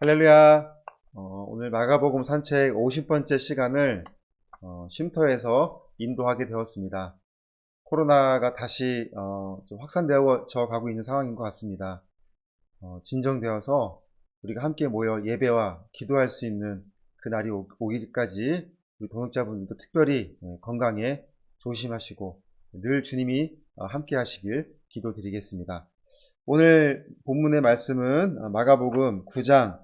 할렐루야. 오늘 마가복음 산책 50번째 시간을 쉼터에서 인도하게 되었습니다. 코로나가 다시 좀 확산되어 가고 있는 상황인 것 같습니다. 진정되어서 우리가 함께 모여 예배와 기도할 수 있는 그날이 오기까지 우리 동역자분들도 특별히 건강에 조심하시고 늘 주님이 함께 하시길 기도드리겠습니다. 오늘 본문의 말씀은 마가복음 9장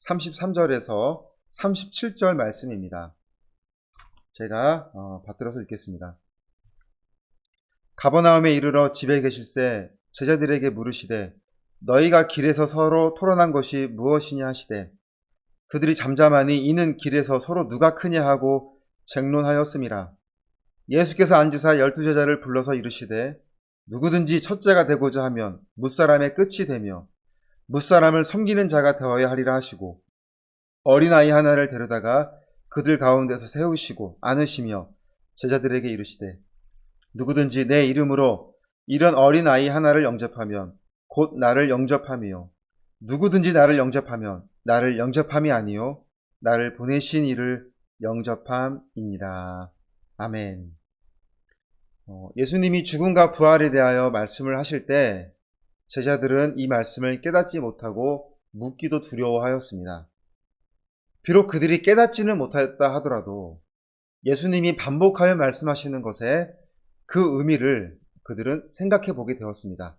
33절에서 37절 말씀입니다. 제가 받들어서 읽겠습니다. 가버나움에 이르러 집에 계실새 제자들에게 물으시되 너희가 길에서 서로 토론한 것이 무엇이냐 하시되 그들이 잠잠하니 이는 길에서 서로 누가 크냐 하고 쟁론하였음이라. 예수께서 앉으사 12제자를 불러서 이르시되 누구든지 첫째가 되고자 하면 무사람의 끝이 되며 무사람을 섬기는 자가 되어야 하리라 하시고 어린아이 하나를 데려다가 그들 가운데서 세우시고 안으시며 제자들에게 이르시되 누구든지 내 이름으로 이런 어린아이 하나를 영접하면 곧 나를 영접함이요 누구든지 나를 영접하면 나를 영접함이 아니요 나를 보내신 이를 영접함이니라. 아멘. 예수님이 죽음과 부활에 대하여 말씀을 하실 때 제자들은 이 말씀을 깨닫지 못하고 묻기도 두려워하였습니다. 비록 그들이 깨닫지는 못하였다 하더라도 예수님이 반복하여 말씀하시는 것에 그 의미를 그들은 생각해 보게 되었습니다.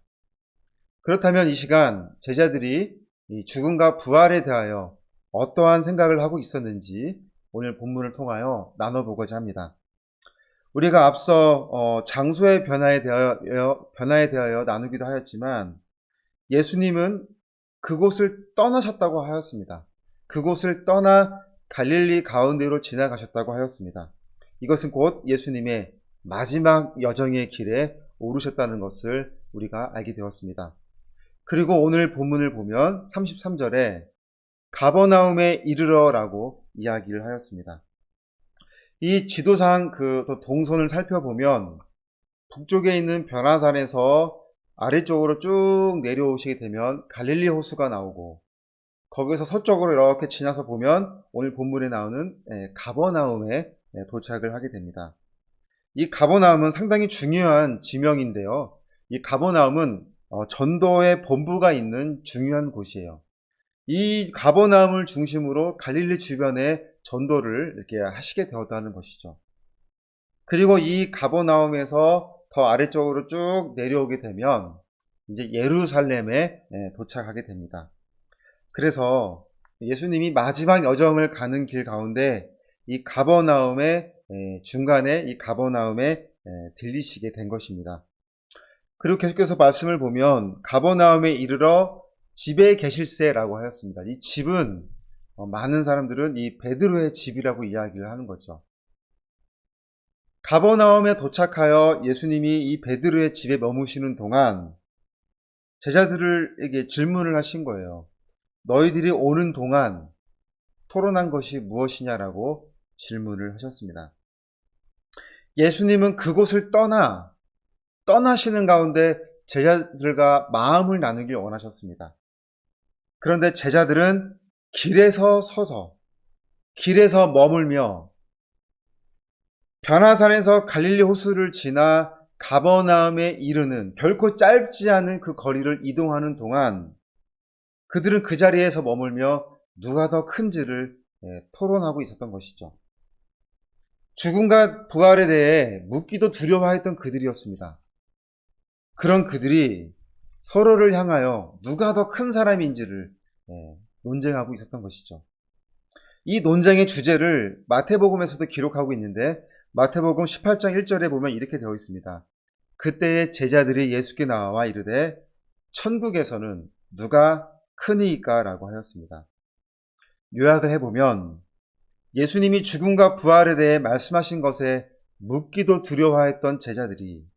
그렇다면 이 시간 제자들이 이 죽음과 부활에 대하여 어떠한 생각을 하고 있었는지 오늘 본문을 통하여 나눠보고자 합니다. 우리가 앞서 장소의 변화에 대하여 나누기도 하였지만 예수님은 그곳을 떠나셨다고 하였습니다. 그곳을 떠나 갈릴리 가운데로 지나가셨다고 하였습니다. 이것은 곧 예수님의 마지막 여정의 길에 오르셨다는 것을 우리가 알게 되었습니다. 그리고 오늘 본문을 보면 33절에 가버나움에 이르러라고 이야기를 하였습니다. 이 지도상 그 동선을 살펴보면 북쪽에 있는 변화산에서 아래쪽으로 쭉 내려오시게 되면 갈릴리 호수가 나오고 거기서 서쪽으로 이렇게 지나서 보면 오늘 본문에 나오는 가버나움에 도착을 하게 됩니다. 이 가버나움은 상당히 중요한 지명인데요. 이 가버나움은 전도의 본부가 있는 중요한 곳이에요. 이 가버나움을 중심으로 갈릴리 주변에 전도를 이렇게 하시게 되었다는 것이죠. 그리고 이 가버나움에서 더 아래쪽으로 쭉 내려오게 되면 이제 예루살렘에 도착하게 됩니다. 그래서 예수님이 마지막 여정을 가는 길 가운데 이 가버나움의 중간에 이 가버나움에 들리시게 된 것입니다. 그리고 계속해서 말씀을 보면 가버나움에 이르러 집에 계실새라고 하였습니다. 이 집은 많은 사람들은 이 베드로의 집이라고 이야기를 하는 거죠. 가버나움에 도착하여 예수님이 이 베드로의 집에 머무시는 동안 제자들에게 질문을 하신 거예요. 너희들이 오는 동안 토론한 것이 무엇이냐라고 질문을 하셨습니다. 예수님은 그곳을 떠나시는 가운데 제자들과 마음을 나누길 원하셨습니다. 그런데 제자들은 길에서 서서 길에서 머물며 변화산에서 갈릴리 호수를 지나 가버나움에 이르는 결코 짧지 않은 그 거리를 이동하는 동안 그들은 그 자리에서 머물며 누가 더 큰지를 토론하고 있었던 것이죠. 죽음과 부활에 대해 묻기도 두려워했던 그들이었습니다. 그런 그들이 서로를 향하여 누가 더 큰 사람인지를 논쟁하고 있었던 것이죠. 이 논쟁의 주제를 마태복음에서도 기록하고 있는데 마태복음 18장 1절에 보면 이렇게 되어 있습니다. 그때의 제자들이 예수께 나와 이르되 천국에서는 누가 크니이까? 라고 하였습니다. 요약을 해보면 예수님이 죽음과 부활에 대해 말씀하신 것에 묻기도 두려워했던 제자들이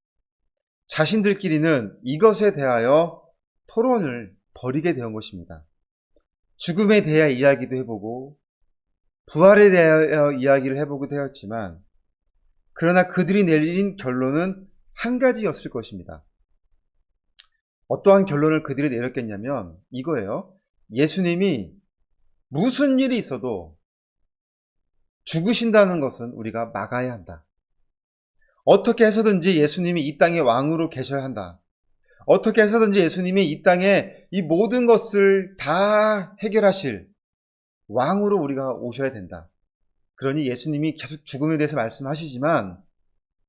자신들끼리는 이것에 대하여 토론을 벌이게 된 것입니다. 죽음에 대해 이야기도 해보고 부활에 대하여 이야기를 해보고 되었지만 그러나 그들이 내린 결론은 한 가지였을 것입니다. 어떠한 결론을 그들이 내렸겠냐면 이거예요. 예수님이 무슨 일이 있어도 죽으신다는 것은 우리가 막아야 한다. 어떻게 해서든지 예수님이 이 땅의 왕으로 계셔야 한다. 어떻게 해서든지 예수님이 이 땅에 이 모든 것을 다 해결하실 왕으로 우리가 오셔야 된다. 그러니 예수님이 계속 죽음에 대해서 말씀하시지만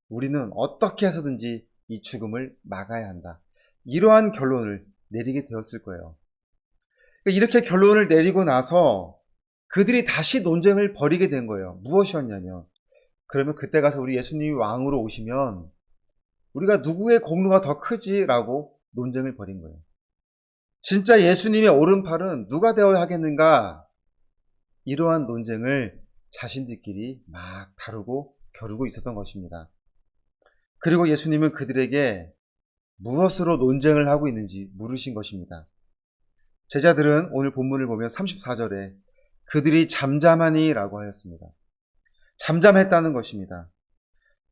우리는 어떻게 해서든지 이 죽음을 막아야 한다. 이러한 결론을 내리게 되었을 거예요. 이렇게 결론을 내리고 나서 그들이 다시 논쟁을 벌이게 된 거예요. 무엇이었냐면, 그러면 그때 가서 우리 예수님이 왕으로 오시면 우리가 누구의 공로가 더 크지라고 논쟁을 벌인 거예요. 진짜 예수님의 오른팔은 누가 되어야 하겠는가? 이러한 논쟁을 자신들끼리 막 다루고 겨루고 있었던 것입니다. 그리고 예수님은 그들에게 무엇으로 논쟁을 하고 있는지 물으신 것입니다. 제자들은 오늘 본문을 보면 34절에 그들이 잠잠하니 라고 하였습니다. 잠잠했다는 것입니다.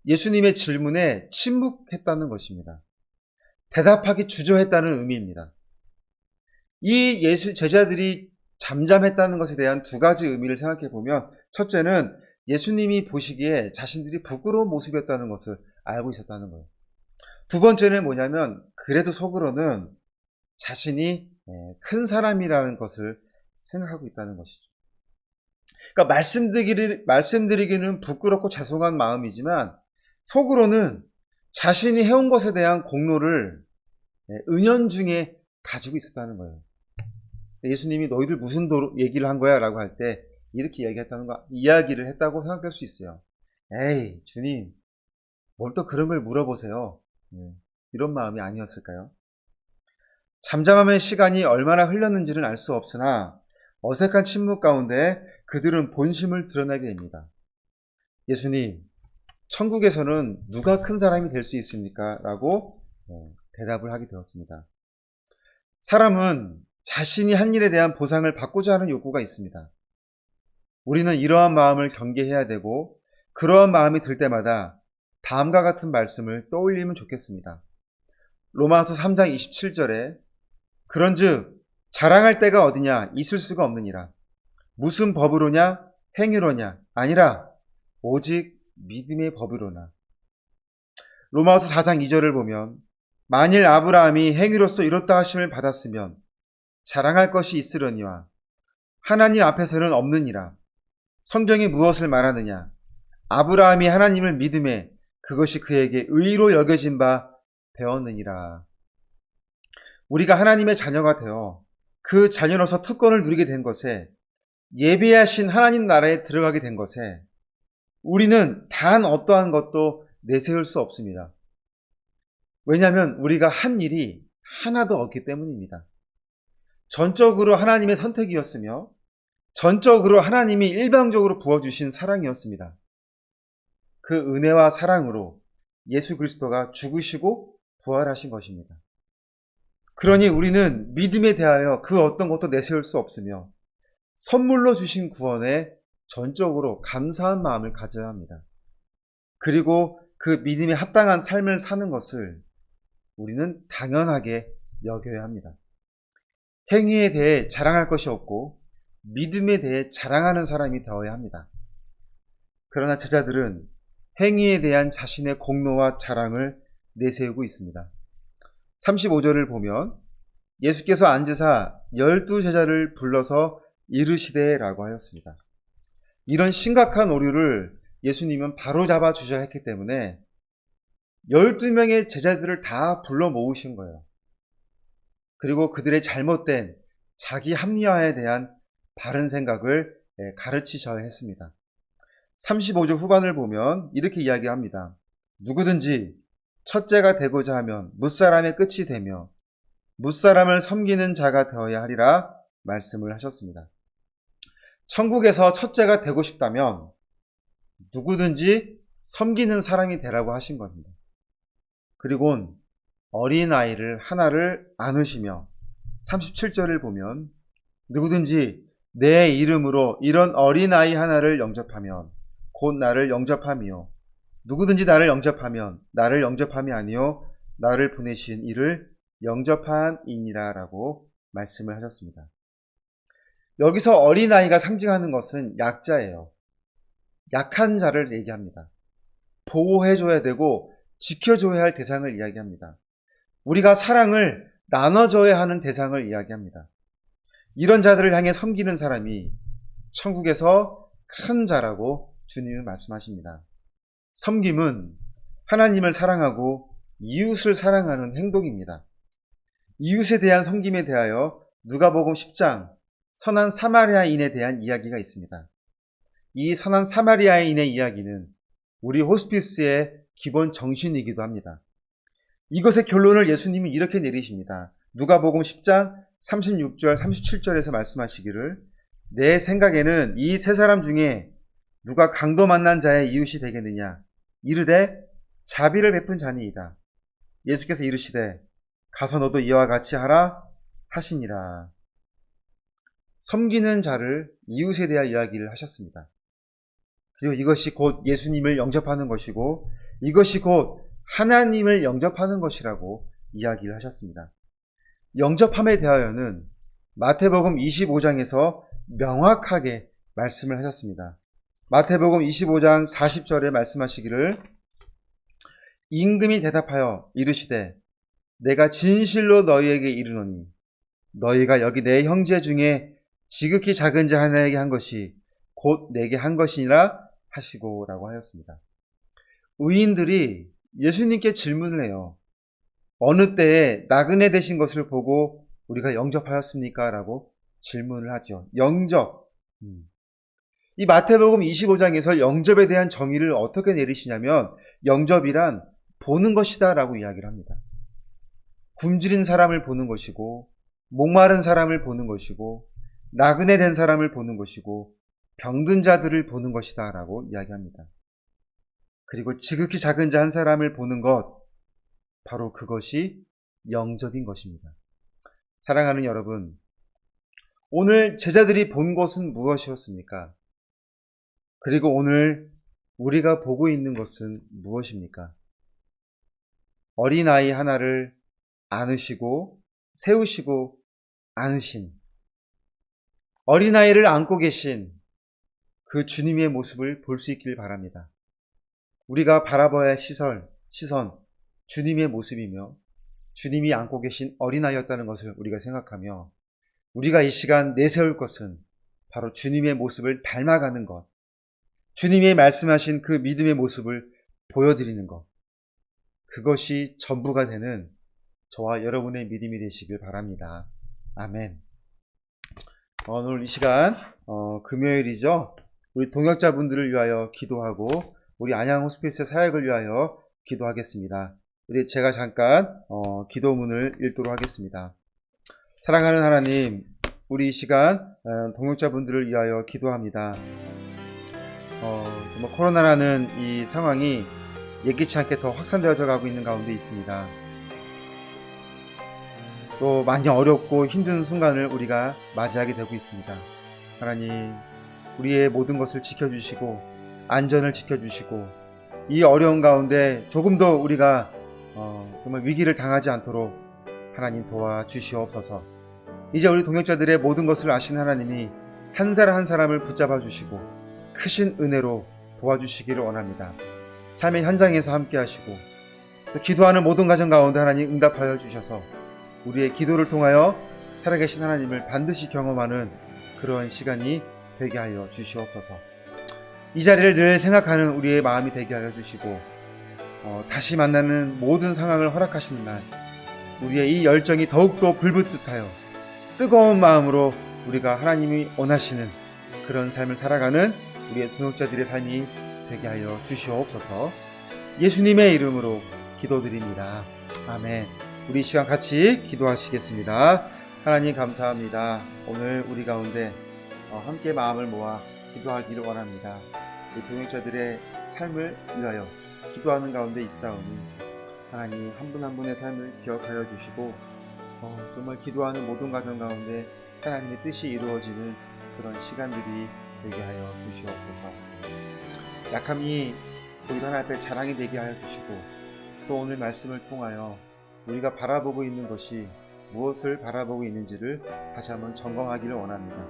예수님의 질문에 침묵했다는 것입니다. 대답하기 주저했다는 의미입니다. 이 제자들이 잠잠했다는 것에 대한 두 가지 의미를 생각해 보면, 첫째는 예수님이 보시기에 자신들이 부끄러운 모습이었다는 것을 알고 있었다는 거예요. 두 번째는 뭐냐면, 그래도 속으로는 자신이 큰 사람이라는 것을 생각하고 있다는 것이죠. 그러니까 말씀드리기는 부끄럽고 죄송한 마음이지만 속으로는 자신이 해온 것에 대한 공로를 은연중에 가지고 있었다는 거예요. 예수님이 너희들 무슨 얘기를 한 거야? 라고 할 때 이렇게 이야기를 했다고 생각할 수 있어요. 에이, 주님, 뭘 또 그런 걸 물어보세요. 이런 마음이 아니었을까요? 잠잠함의 시간이 얼마나 흘렀는지는 알 수 없으나 어색한 침묵 가운데 그들은 본심을 드러내게 됩니다. 예수님, 천국에서는 누가 큰 사람이 될 수 있습니까? 라고 대답을 하게 되었습니다. 사람은 자신이 한 일에 대한 보상을 받고자 하는 욕구가 있습니다. 우리는 이러한 마음을 경계해야 되고 그러한 마음이 들 때마다 다음과 같은 말씀을 떠올리면 좋겠습니다. 로마서 3장 27절에 그런즉 자랑할 때가 어디냐 있을 수가 없느니라. 무슨 법으로냐 행위로냐 아니라 오직 믿음의 법으로나. 로마서 4장 2절을 보면 만일 아브라함이 행위로서 이뤘다 하심을 받았으면 자랑할 것이 있으려니와 하나님 앞에서는 없느니라. 성경이 무엇을 말하느냐? 아브라함이 하나님을 믿음에 그것이 그에게 의로 여겨진 바 되었느니라. 우리가 하나님의 자녀가 되어 그 자녀로서 특권을 누리게 된 것에, 예비하신 하나님 나라에 들어가게 된 것에 우리는 단 어떠한 것도 내세울 수 없습니다. 왜냐하면 우리가 한 일이 하나도 없기 때문입니다. 전적으로 하나님의 선택이었으며 전적으로 하나님이 일방적으로 부어주신 사랑이었습니다. 그 은혜와 사랑으로 예수 그리스도가 죽으시고 부활하신 것입니다. 그러니 우리는 믿음에 대하여 그 어떤 것도 내세울 수 없으며 선물로 주신 구원에 전적으로 감사한 마음을 가져야 합니다. 그리고 그 믿음에 합당한 삶을 사는 것을 우리는 당연하게 여겨야 합니다. 행위에 대해 자랑할 것이 없고 믿음에 대해 자랑하는 사람이 되어야 합니다. 그러나 제자들은 행위에 대한 자신의 공로와 자랑을 내세우고 있습니다. 35절을 보면 예수께서 앉으사 12제자를 불러서 이르시되 라고 하였습니다. 이런 심각한 오류를 예수님은 바로 잡아 주셔야 했기 때문에 12명의 제자들을 다 불러 모으신 거예요. 그리고 그들의 잘못된 자기 합리화에 대한 바른 생각을 가르치셔야 했습니다. 35절 후반을 보면 이렇게 이야기합니다. 누구든지 첫째가 되고자 하면 뭇사람의 끝이 되며 뭇사람을 섬기는 자가 되어야 하리라 말씀을 하셨습니다. 천국에서 첫째가 되고 싶다면 누구든지 섬기는 사람이 되라고 하신 겁니다. 그리고 어린아이를 하나를 안으시며 37절을 보면 누구든지 내 이름으로 이런 어린아이 하나를 영접하면 곧 나를 영접함이요 누구든지 나를 영접하면 나를 영접함이 아니요 나를 보내신 이를 영접한이니라 라고 말씀을 하셨습니다. 여기서 어린아이가 상징하는 것은 약자예요. 약한 자를 얘기합니다. 보호해줘야 되고 지켜줘야 할 대상을 이야기합니다. 우리가 사랑을 나눠줘야 하는 대상을 이야기합니다. 이런 자들을 향해 섬기는 사람이 천국에서 큰 자라고 주님은 말씀하십니다. 섬김은 하나님을 사랑하고 이웃을 사랑하는 행동입니다. 이웃에 대한 섬김에 대하여 누가복음 10장 선한 사마리아인에 대한 이야기가 있습니다. 이 선한 사마리아인의 이야기는 우리 호스피스의 기본 정신이기도 합니다. 이것의 결론을 예수님이 이렇게 내리십니다. 누가복음 10장 36절 37절에서 말씀하시기를 내 생각에는 이 세 사람 중에 누가 강도 만난 자의 이웃이 되겠느냐 이르되 자비를 베푼 자니이다. 예수께서 이르시되 가서 너도 이와 같이 하라 하시니라. 섬기는 자를 이웃에 대한 이야기를 하셨습니다. 그리고 이것이 곧 예수님을 영접하는 것이고 이것이 곧 하나님을 영접하는 것이라고 이야기를 하셨습니다. 영접함에 대하여는 마태복음 25장에서 명확하게 말씀을 하셨습니다. 마태복음 25장 40절에 말씀하시기를 임금이 대답하여 이르시되 내가 진실로 너희에게 이르노니 너희가 여기 내 형제 중에 지극히 작은 자 하나에게 한 것이 곧 내게 한 것이니라 하시고 라고 하였습니다. 의인들이 예수님께 질문을 해요. 어느 때에 나그네 되신 것을 보고 우리가 영접하였습니까? 라고 질문을 하죠. 영접. 이 마태복음 25장에서 영접에 대한 정의를 어떻게 내리시냐면 영접이란 보는 것이다 라고 이야기를 합니다. 굶주린 사람을 보는 것이고 목마른 사람을 보는 것이고 나그네 된 사람을 보는 것이고 병든 자들을 보는 것이다 라고 이야기합니다. 그리고 지극히 작은 자 한 사람을 보는 것, 바로 그것이 영접인 것입니다. 사랑하는 여러분, 오늘 제자들이 본 것은 무엇이었습니까? 그리고 오늘 우리가 보고 있는 것은 무엇입니까? 어린아이 하나를 안으시고 세우시고 안으신 어린아이를 안고 계신 그 주님의 모습을 볼 수 있길 바랍니다. 우리가 바라봐야 할 시선, 주님의 모습이며 주님이 안고 계신 어린아이였다는 것을 우리가 생각하며 우리가 이 시간 내세울 것은 바로 주님의 모습을 닮아가는 것, 주님이 말씀하신 그 믿음의 모습을 보여드리는 것, 그것이 전부가 되는 저와 여러분의 믿음이 되시길 바랍니다. 아멘. 오늘 이 시간 금요일이죠. 우리 동역자분들을 위하여 기도하고 우리 안양 호스피스 사역을 위하여 기도하겠습니다. 제가 잠깐 기도문을 읽도록 하겠습니다. 사랑하는 하나님, 우리 이 시간 동역자분들을 위하여 기도합니다. 정말 코로나라는 이 상황이 예기치 않게 더 확산되어져 가고 있는 가운데 있습니다. 또 많이 어렵고 힘든 순간을 우리가 맞이하게 되고 있습니다. 하나님, 우리의 모든 것을 지켜주시고 안전을 지켜주시고 이 어려운 가운데 조금 더 우리가 정말 위기를 당하지 않도록 하나님 도와주시옵소서. 이제 우리 동역자들의 모든 것을 아신 하나님이 한 사람 한 사람을 붙잡아 주시고 크신 은혜로 도와주시기를 원합니다. 삶의 현장에서 함께 하시고 또 기도하는 모든 가정 가운데 하나님 응답하여 주셔서 우리의 기도를 통하여 살아계신 하나님을 반드시 경험하는 그러한 시간이 되게 하여 주시옵소서. 이 자리를 늘 생각하는 우리의 마음이 되게 하여 주시고 다시 만나는 모든 상황을 허락하시는 날 우리의 이 열정이 더욱더 불붙듯하여 뜨거운 마음으로 우리가 하나님이 원하시는 그런 삶을 살아가는 우리의 동역자들의 삶이 되게 하여 주시옵소서. 예수님의 이름으로 기도드립니다. 아멘. 우리 이 시간 같이 기도하시겠습니다. 하나님 감사합니다. 오늘 우리 가운데 함께 마음을 모아 기도하기를 원합니다. 우리 동역자들의 삶을 위하여 기도하는 가운데 있사오니 하나님 한 분 한 분의 삶을 기억하여 주시고 정말 기도하는 모든 가정 가운데 하나님의 뜻이 이루어지는 그런 시간들이 되게 하여 주시옵소서. 약함이 우리 하나님 앞에 자랑이 되게 하여 주시고 또 오늘 말씀을 통하여 우리가 바라보고 있는 것이 무엇을 바라보고 있는지를 다시 한번 점검하기를 원합니다.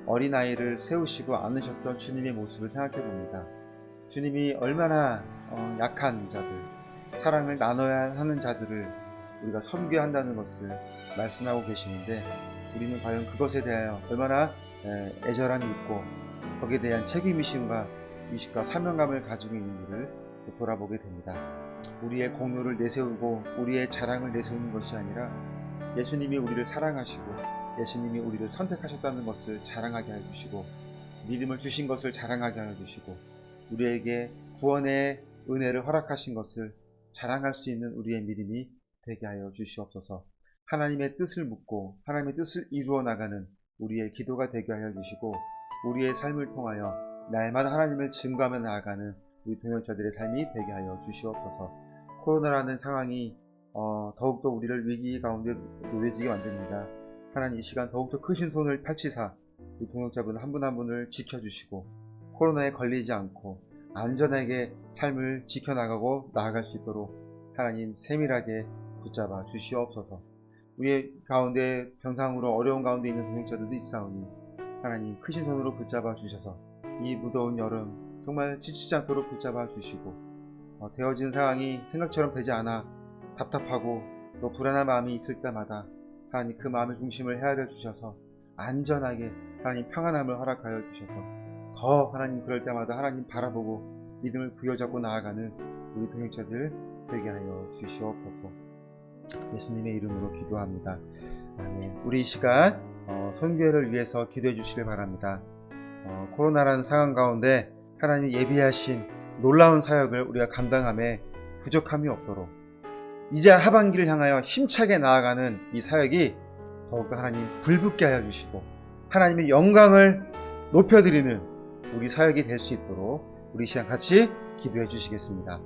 어린아이를 세우시고 안으셨던 주님의 모습을 생각해 봅니다. 주님이 얼마나 약한 자들, 사랑을 나눠야 하는 자들을 우리가 섬겨야 한다는 것을 말씀하고 계시는데, 우리는 과연 그것에 대하여 얼마나 애절함이 있고 거기에 대한 책임의식과 사명감을 가지고 있는지를 돌아보게 됩니다. 우리의 공로를 내세우고 우리의 자랑을 내세우는 것이 아니라 예수님이 우리를 사랑하시고 예수님이 우리를 선택하셨다는 것을 자랑하게 하여 주시고, 믿음을 주신 것을 자랑하게 하여 주시고, 우리에게 구원의 은혜를 허락하신 것을 자랑할 수 있는 우리의 믿음이 되게 하여 주시옵소서. 하나님의 뜻을 묻고 하나님의 뜻을 이루어 나가는 우리의 기도가 되게 하여 주시고, 우리의 삶을 통하여 날마다 하나님을 증거하며 나아가는 우리 동역자들의 삶이 되게 하여 주시옵소서. 코로나라는 상황이 더욱더 우리를 위기 가운데 놓여지게 만듭니다. 하나님, 이 시간 더욱더 크신 손을 펼치사 우리 동역자분 한 분 한 분을 지켜주시고, 코로나에 걸리지 않고 안전하게 삶을 지켜나가고 나아갈 수 있도록 하나님 세밀하게 붙잡아 주시옵소서. 우리 가운데 병상으로 어려운 가운데 있는 동역자들도 있사오니 하나님 크신 손으로 붙잡아 주셔서 이 무더운 여름 정말 지치지 않도록 붙잡아 주시고, 되어진 상황이 생각처럼 되지 않아 답답하고 또 불안한 마음이 있을 때마다 하나님 그 마음의 중심을 헤아려 주셔서 안전하게 하나님 평안함을 허락하여 주셔서 더 하나님 그럴 때마다 하나님 바라보고 믿음을 부여잡고 나아가는 우리 동역자들 되게 하여 주시옵소서. 예수님의 이름으로 기도합니다. 아멘. 우리 이 시간 선교회를 위해서 기도해 주시길 바랍니다. 코로나라는 상황 가운데 하나님 예비하신 놀라운 사역을 우리가 감당함에 부족함이 없도록 이제 하반기를 향하여 힘차게 나아가는 이 사역이 더욱더 하나님 불붙게 하여 주시고 하나님의 영광을 높여드리는 우리 사역이 될 수 있도록 우리 시간 같이 기도해 주시겠습니다.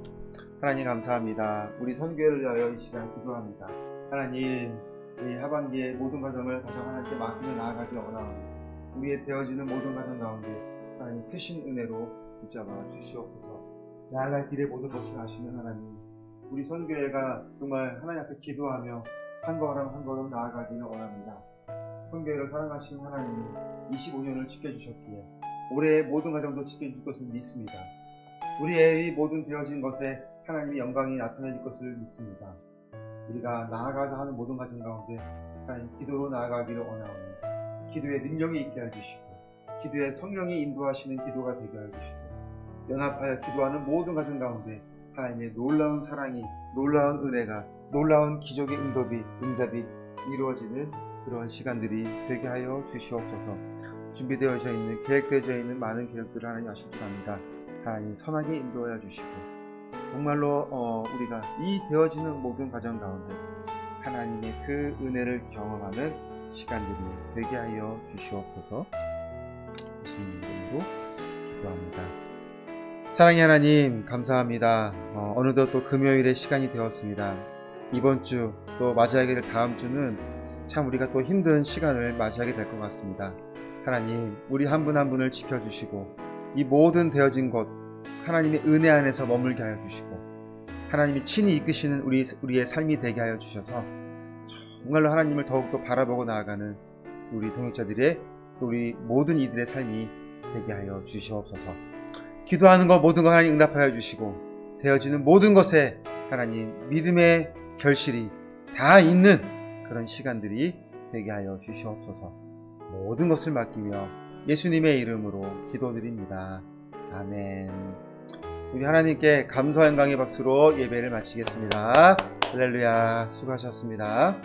하나님 감사합니다. 우리 선교회를 위하여 이 시간 기도합니다. 하나님, 이 하반기의 모든 과정을 가정 하나님께 맡기며 나아가기 원하오니 우리의 되어지는 모든 과정 가운데 하나님 크신 은혜로 붙잡아 주시옵소서. 나아갈 길의 모든 것을 아시는 하나님, 우리 선교회가 정말 하나님 앞에 기도하며 한 걸음 한 걸음 나아가기를 원합니다. 선교회를 사랑하시는 하나님이 25년을 지켜주셨기에 올해의 모든 과정도 지켜줄 것을 믿습니다. 우리의 이 모든 되어진 것에 하나님의 영광이 나타낼 것을 믿습니다. 우리가 나아가서 하는 모든 과정 가운데 하나님 기도로 나아가기를 원하오니 기도의 능력이 있게 해주시고 기도의 성령이 인도하시는 기도가 되게 해주시고 연합하여 기도하는 모든 과정 가운데 하나님의 놀라운 사랑이, 놀라운 은혜가, 놀라운 기적의 응답이 이루어지는 그런 시간들이 되게 하여 주시옵소서. 준비되어져 있는, 계획되어져 있는 많은 계획들을 하나님 아실 줄 압니다. 하나님 선하게 인도하여 주시고 정말로 우리가 이 되어지는 모든 과정 가운데 하나님의 그 은혜를 경험하는 시간들이 되게 하여 주시옵소서. 예수님 이름으로 기도합니다. 사랑의 하나님 감사합니다. 어느덧 또 금요일의 시간이 되었습니다. 이번 주 또 맞이하게 될 다음 주는 참 우리가 또 힘든 시간을 맞이하게 될 것 같습니다. 하나님, 우리 한 분 한 분을 지켜주시고 이 모든 되어진 것 하나님의 은혜 안에서 머물게 하여 주시고 하나님이 친히 이끄시는 우리의 삶이 되게 하여 주셔서 정말로 하나님을 더욱더 바라보고 나아가는 우리 동역자들의 또 우리 모든 이들의 삶이 되게 하여 주시옵소서. 기도하는 것 모든 것 하나님 응답하여 주시고 되어지는 모든 것에 하나님 믿음의 결실이 다 있는 그런 시간들이 되게 하여 주시옵소서. 모든 것을 맡기며 예수님의 이름으로 기도드립니다. 아멘. 우리 하나님께 감사 영광의 박수로 예배를 마치겠습니다. 할렐루야. 수고하셨습니다.